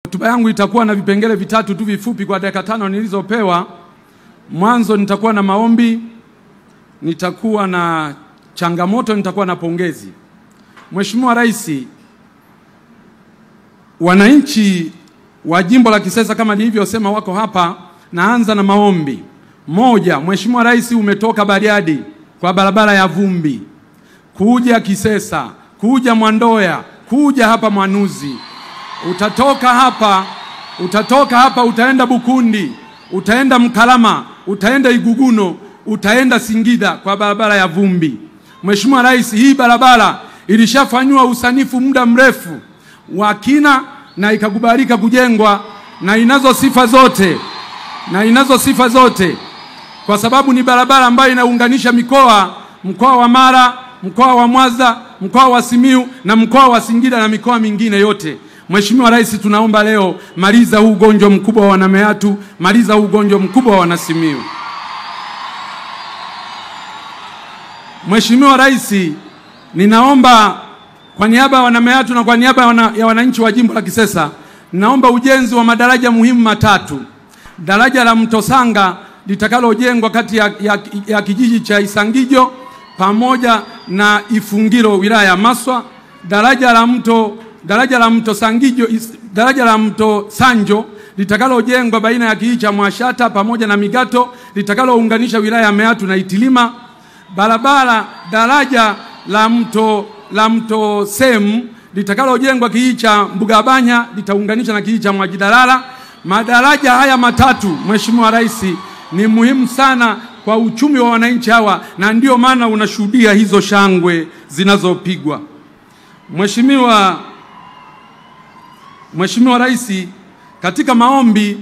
Hotuba yangu itakuwa na vipengele vitatu tu vifupi kwa dakika 5 nilizopewa. Mwanzo nitakuwa na maombi, nitakuwa na changamoto, nitakuwa na pongezi. Mheshimiwa Rais, wananchi wa jimbo la Kisesa kama nilivyosema wako hapa. Naanza na maombi. Moja, Mheshimiwa Rais, umetoka Bariadi kwa barabara ya vumbi kuja Kisesa, kuja Mwandoya, kuja hapa Mwanuzi. Utatoka hapa utaenda Bukundi, utaenda Mkalama, utaenda Iguguno, utaenda Singida kwa barabara ya vumbi. Mheshimiwa Rais, hii barabara ilishafanywa usanifu muda mrefu wa kina na ikakubalika kujengwa na inazo sifa zote kwa sababu ni barabara ambayo inaunganisha mkoa wa Mara, mkoa wa Mwanza, mkoa wa Simiyu na mkoa wa Singida na mikoa mingine yote. Mheshimiwa Rais, tunaomba leo maliza huu ugonjwa mkubwa wa Wanameatu, maliza huu ugonjwa mkubwa wa Wanasimiyu. Mheshimiwa Rais, ninaomba kwa niaba ya Wanameatu na kwa niaba ya wananchi wa jimbo la Kisesa, naomba ujenzi wa madaraja muhimu matatu. Daraja la Mto Sanga litakalojengwa kati ya kijiji cha Isangijo pamoja na Ifungiro wilaya ya Maswa. Daraja la Mto Sanjo litakalojengwa baina ya kijiji cha Mwashata pamoja na Migato litakalounganisha wilaya ya Meatu na Itilima. Daraja la Mto Semu litakalojengwa kijiji cha Mbugabanya litaunganisha na kijiji cha Mwajidalala. Madaraja haya matatu, Mheshimiwa Rais, ni muhimu sana kwa uchumi wa wananchi hawa na ndio maana unashuhudia hizo shangwe zinazopigwa. Mheshimiwa Rais, katika maombi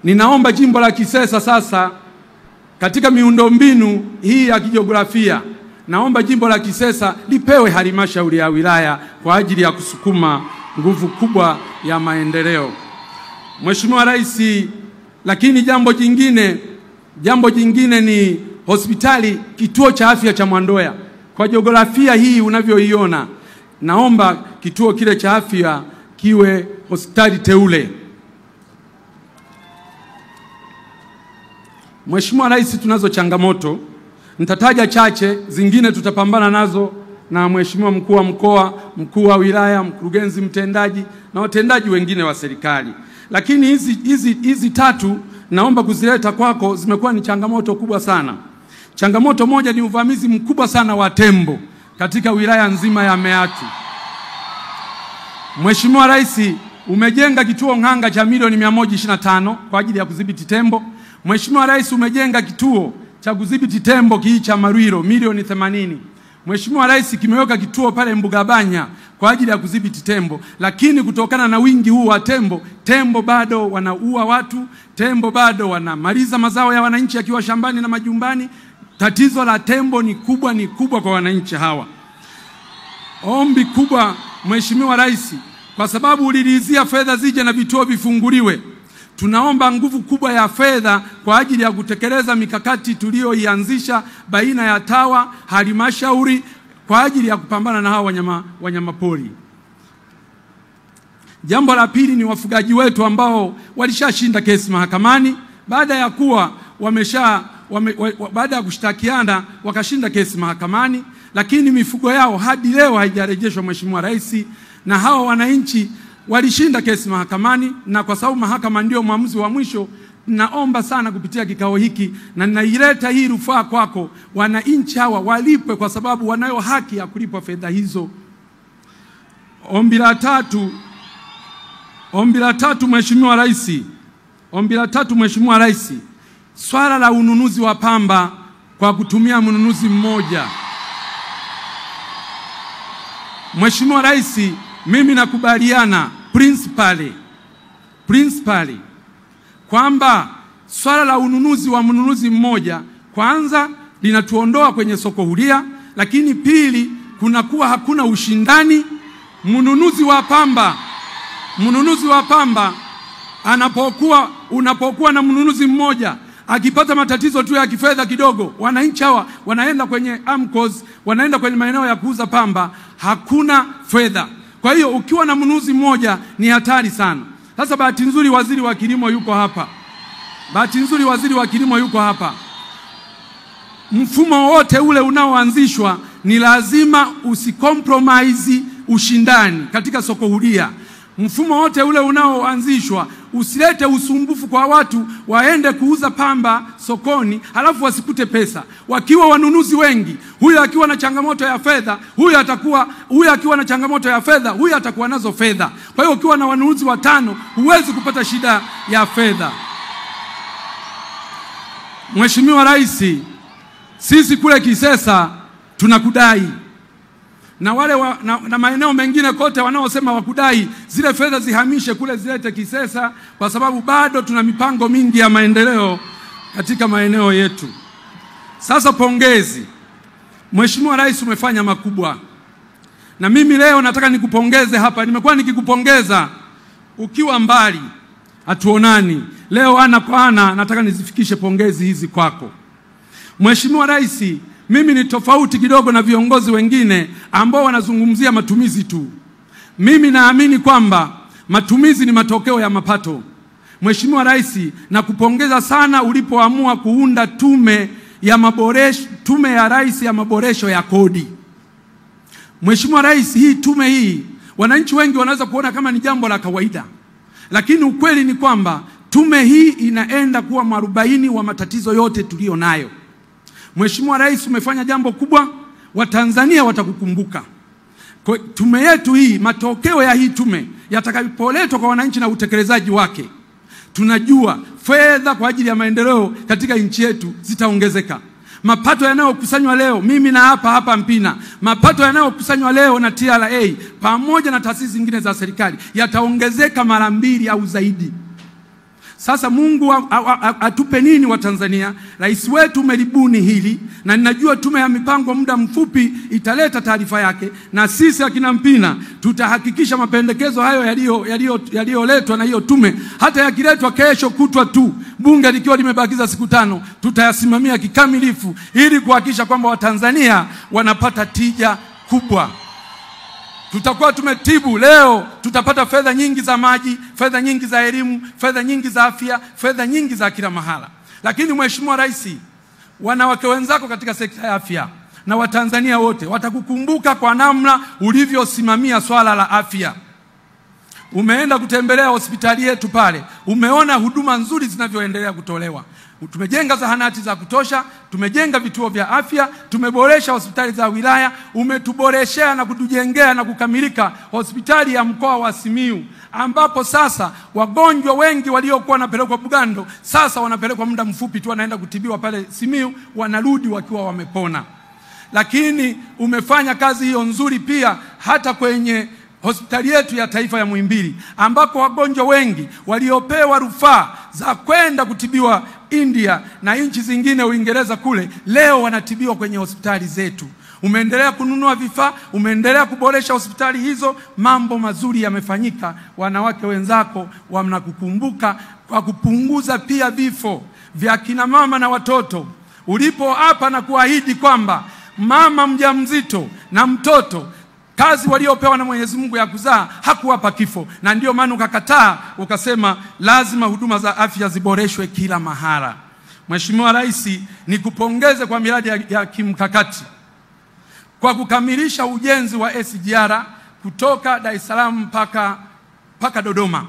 ninaomba jimbo la Kisesa sasa katika miundombinu hii ya kijiografia, naomba jimbo la Kisesa lipewe halmashauri ya wilaya kwa ajili ya kusukuma nguvu kubwa ya maendeleo. Mheshimiwa Rais, lakini jambo jingine ni hospitali, kituo cha afya cha Mwandoya. Kwa jiografia hii unavyoiona, naomba kituo kile cha afya kiwe hospitali teule. Mheshimiwa Rais, tunazo changamoto, nitataja chache, zingine tutapambana nazo na Mheshimiwa mkuu wa mkoa, mkuu wa wilaya, mkurugenzi mtendaji na watendaji wengine wa serikali. Lakini hizi tatu naomba kuzileta kwako, zimekuwa ni changamoto kubwa sana. Changamoto moja ni uvamizi mkubwa sana wa tembo katika wilaya nzima ya Meatu. Mheshimiwa Rais, umejenga kituo Ng'anga cha milioni 125 kwa ajili ya kudhibiti tembo. Mheshimiwa Rais, umejenga kituo cha kudhibiti tembo kijiji cha Marwiro milioni 80. Mheshimiwa Rais, kimeweka kituo pale Mbugabanya kwa ajili ya kudhibiti tembo, lakini kutokana na wingi huu wa tembo bado wanaua watu, tembo bado wanamaliza mazao ya wananchi yakiwa shambani na majumbani. Tatizo la tembo ni kubwa kwa wananchi hawa. Ombi kubwa Mheshimiwa Rais, kwa sababu ulilizia fedha zije na vituo vifunguliwe, tunaomba nguvu kubwa ya fedha kwa ajili ya kutekeleza mikakati tulioianzisha baina ya TAWA, halmashauri kwa ajili ya kupambana na hawa wanyama pori. Jambo la pili ni wafugaji wetu ambao walishashinda kesi mahakamani baada ya kushtakiana wakashinda kesi mahakamani, lakini mifugo yao hadi leo haijarejeshwa Mheshimiwa Rais, na hawa wananchi walishinda kesi mahakamani, na kwa sababu mahakama ndio maamuzi wa mwisho, naomba sana kupitia kikao hiki na ninaileta hii rufaa kwako, wananchi hawa walipwe kwa sababu wanayo haki ya kulipwa fedha hizo. Ombi la tatu Mheshimiwa Rais, swala la ununuzi wa pamba kwa kutumia mnunuzi mmoja. Mheshimiwa Rais, mimi nakubaliana principally kwamba swala la ununuzi wa mnunuzi mmoja kwanza linatuondoa kwenye soko huria, lakini pili kunakuwa hakuna ushindani. Mnunuzi wa pamba unapokuwa na mnunuzi mmoja, akipata matatizo tu ya kifedha kidogo, wananchi hawa wanaenda kwenye AMCOS, wanaenda kwenye maeneo ya kuuza pamba, hakuna fedha. Kwa hiyo ukiwa na mnunuzi mmoja ni hatari sana. Sasa bahati nzuri waziri wa kilimo yuko hapa. Bahati nzuri waziri wa kilimo yuko hapa. Mfumo wote ule unaoanzishwa ni lazima usicompromise ushindani katika soko huria. Mfumo wote ule unaoanzishwa usilete usumbufu kwa watu waende kuuza pamba sokoni halafu wasikute pesa. Wakiwa wanunuzi wengi, huyu akiwa na changamoto ya fedha, huyu akiwa na changamoto ya fedha, huyu atakuwa nazo fedha. Kwa hiyo ukiwa na wanunuzi watano, huwezi kupata shida ya fedha. Mheshimiwa Rais, sisi kule Kisesa tunakudai. Na wale na maeneo mengine kote wanaosema wakudai zile fedha zihamishe kule zilete Kisesa, kwa sababu bado tuna mipango mingi ya maendeleo katika maeneo yetu. Sasa pongezi. Mheshimiwa Rais, umefanya makubwa. Na mimi leo nataka nikupongeze hapa. Nimekuwa nikikupongeza ukiwa mbali, hatuonani. Leo ana kwa ana nataka nizifikishe pongezi hizi kwako. Mheshimiwa Rais, mimi ni tofauti kidogo na viongozi wengine ambao wanazungumzia matumizi tu. Mimi naamini kwamba matumizi ni matokeo ya mapato. Mheshimiwa Rais, nakupongeza sana ulipoamua kuunda tume ya Rais ya maboresho ya kodi. Mheshimiwa Rais, hii tume hii wananchi wengi wanaweza kuona kama ni jambo la kawaida. Lakini ukweli ni kwamba tume hii inaenda kuwa mwarobaini wa matatizo yote tulio nayo. Mheshimiwa Rais, umefanya jambo kubwa, Watanzania watakukumbuka. Kwa tume yetu hii, matokeo ya hii tume yatakapoletwa kwa wananchi na utekelezaji wake, tunajua fedha kwa ajili ya maendeleo katika nchi yetu zitaongezeka. Mapato yanayokusanywa leo, mimi na hapa Mpina, mapato yanayokusanywa leo na TRA pamoja na taasisi zingine za serikali yataongezeka mara 2 au zaidi. Sasa Mungu atupe nini wa Tanzania? Rais wetu umelibuni hili, na ninajua tume ya mipango muda mfupi italeta taarifa yake, na sisi akina Mpina tutahakikisha mapendekezo hayo yaliyoletwa na hiyo tume, hata yakiletwa kesho kutwa tu, bunge likiwa limebakiza siku 5, tutayasimamia kikamilifu ili kuhakikisha kwamba Watanzania wanapata tija kubwa. Tutakuwa tumetibu leo, tutapata fedha nyingi za maji, fedha nyingi za elimu, fedha nyingi za afya, fedha nyingi za kila mahala. Lakini Mheshimiwa Rais, wanawake wenzako katika sekta ya afya na Watanzania wote watakukumbuka kwa namna ulivyosimamia swala la afya. Umeenda kutembelea hospitali yetu pale, umeona huduma nzuri zinavyoendelea kutolewa. Tumejenga zahanati za kutosha, tumejenga vituo vya afya, tumeboresha hospitali za wilaya, umetuboreshea na kutujengea na kukamilika hospitali ya mkoa wa Simiyu, ambapo sasa wagonjwa wengi waliokuwa wanapelekwa Bugando sasa wanapelekwa muda mfupi tu wanaenda kutibiwa pale Simiyu, wanarudi wakiwa wamepona. Lakini umefanya kazi hiyo nzuri pia hata kwenye hospitali yetu ya taifa ya Muhimbili, ambako wagonjwa wengi waliopewa rufaa za kwenda kutibiwa India na nchi zingine, Uingereza kule, leo wanatibiwa kwenye hospitali zetu. Umeendelea kununua vifaa, umeendelea kuboresha hospitali hizo, mambo mazuri yamefanyika. Wanawake wenzako wanakukumbuka kwa kupunguza pia vifo vya kina mama na watoto. Ulipo hapa na kuahidi kwamba mama mjamzito na mtoto kazi waliopewa na Mwenyezi Mungu ya kuzaa hakuwapa kifo, na ndio maana ukakataa ukasema lazima huduma za afya ziboreshwe kila mahala. Mheshimiwa Rais, nikupongeze kwa miradi ya kimkakati kwa kukamilisha ujenzi wa SGR kutoka Dar es Salaam mpaka Dodoma.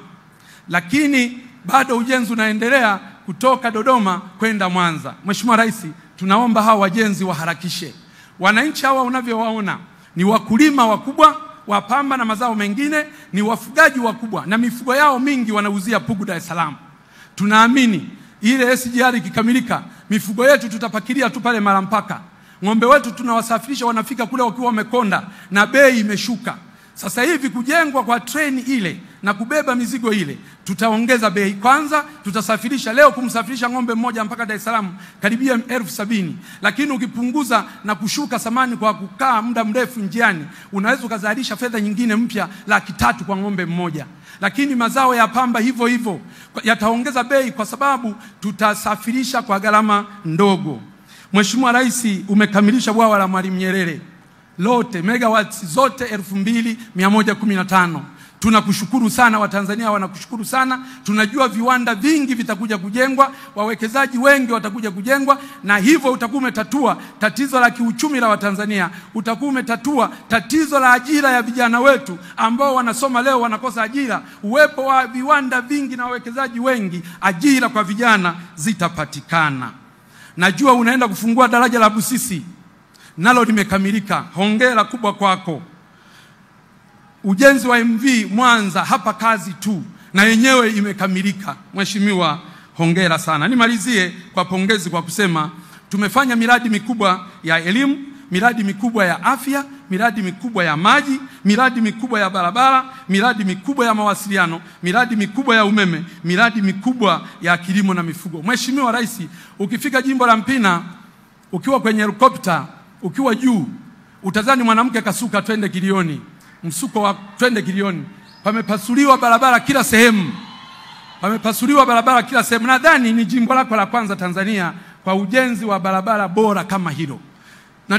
Lakini bado ujenzi unaendelea kutoka Dodoma kwenda Mwanza. Mheshimiwa Rais, tunaomba hawa wajenzi waharakishe. Wananchi hawa unavyowaona ni wakulima wakubwa wa pamba na mazao mengine, ni wafugaji wakubwa na mifugo yao mingi wanauzia Pugu Dar es Salaam. Tunaamini ile SGR ikikamilika, mifugo yetu tutapakilia tu pale Malampaka. Ng'ombe wetu tunawasafirisha wanafika kule wakiwa wamekonda na bei imeshuka. Sasa hivi kujengwa kwa treni ile na kubeba mizigo ile, tutaongeza bei. Kwanza tutasafirisha leo, kumsafirisha ng'ombe mmoja mpaka Dar es Salaam karibia 70,000, lakini ukipunguza na kushuka samani kwa kukaa muda mrefu njiani, unaweza ukazalisha fedha nyingine mpya 300,000 kwa ng'ombe mmoja. Lakini mazao ya pamba hivyo hivyo yataongeza bei kwa sababu tutasafirisha kwa gharama ndogo. Mheshimiwa Rais, umekamilisha bwawa la Mwalimu Nyerere lote, megawatts zote 2115. Tunakushukuru sana, Watanzania wanakushukuru sana. Tunajua viwanda vingi vitakuja kujengwa, wawekezaji wengi watakuja kujengwa, na hivyo utakuwa umetatua tatizo la kiuchumi la Watanzania. Utakuwa umetatua tatizo la ajira ya vijana wetu ambao wanasoma leo wanakosa ajira. Uwepo wa viwanda vingi na wawekezaji wengi, ajira kwa vijana zitapatikana. Najua unaenda kufungua daraja la Busisi, nalo limekamilika. Hongera kubwa kwako. Ujenzi wa MV Mwanza hapa kazi tu, na yenyewe imekamilika. Mheshimiwa, hongera sana. Nimalizie kwa pongezi kwa kusema tumefanya miradi mikubwa ya elimu, miradi mikubwa ya afya, miradi mikubwa ya maji, miradi mikubwa ya barabara, miradi mikubwa ya mawasiliano, miradi mikubwa ya umeme, miradi mikubwa ya kilimo na mifugo. Mheshimiwa Rais, ukifika jimbo la Mpina, ukiwa kwenye helikopta, ukiwa juu, utazani mwanamke kasuka twende Kilioni. Msuko wa twende Kilioni. Pamepasuliwa barabara kila sehemu. Pamepasuliwa barabara kila sehemu. Nadhani ni jimbo lako la kwanza Tanzania kwa ujenzi wa barabara bora kama hilo. Na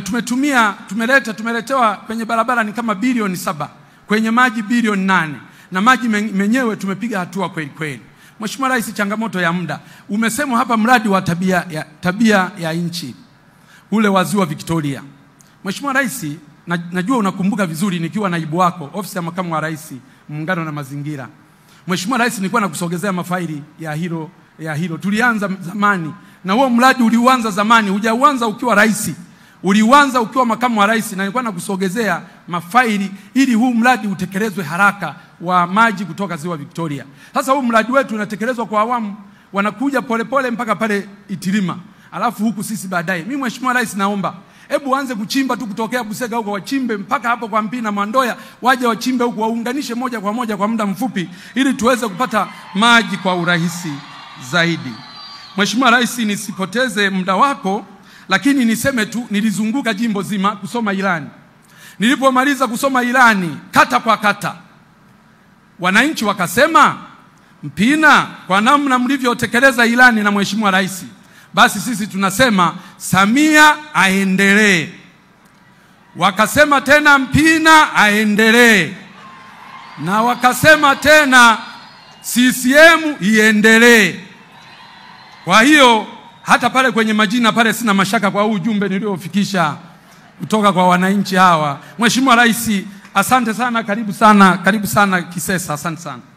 tumeletewa kwenye barabara ni kama bilioni 7, kwenye maji bilioni 8. Na maji menyewe tumepiga hatua kweli kweli. Mheshimiwa Rais, changamoto ya muda. Umesema hapa mradi wa tabia ya nchi, ule wa Ziwa Victoria. Mheshimiwa Rais, najua unakumbuka vizuri nikiwa naibu wako ofisi ya makamu wa rais muungano na mazingira. Mheshimiwa Rais, nilikuwa nakusogezea mafaili ya hilo. Tulianza zamani, na huo mradi uliuanza zamani, hujauanza ukiwa rais. Uliuanza ukiwa makamu wa rais, na nilikuwa nakusogezea mafaili ili huu mradi utekelezwe haraka wa maji kutoka Ziwa Victoria. Sasa huu mradi wetu unatekelezwa kwa awamu, wanakuja polepole mpaka pale Itilima. Alafu huku sisi baadaye. Mimi Mheshimiwa Rais, naomba hebu anze kuchimba tu kutokea Busega huko, wachimbe mpaka hapo kwa Mpina Mwandoya, waje wachimbe huko, waunganishe moja kwa moja kwa muda mfupi ili tuweze kupata maji kwa urahisi zaidi. Mheshimiwa Rais, nisipoteze muda wako, lakini niseme tu nilizunguka jimbo zima kusoma ilani. Nilipomaliza kusoma ilani kata kwa kata, wananchi wakasema, Mpina, kwa namna mlivyotekeleza ilani na Mheshimiwa Rais, basi sisi tunasema Samia aendelee. Wakasema tena Mpina aendelee. Na wakasema tena CCM iendelee. Kwa hiyo hata pale kwenye majina pale sina mashaka kwa ujumbe niliofikisha kutoka kwa wananchi hawa. Mheshimiwa Rais, asante sana, karibu sana Kisesa, asante sana.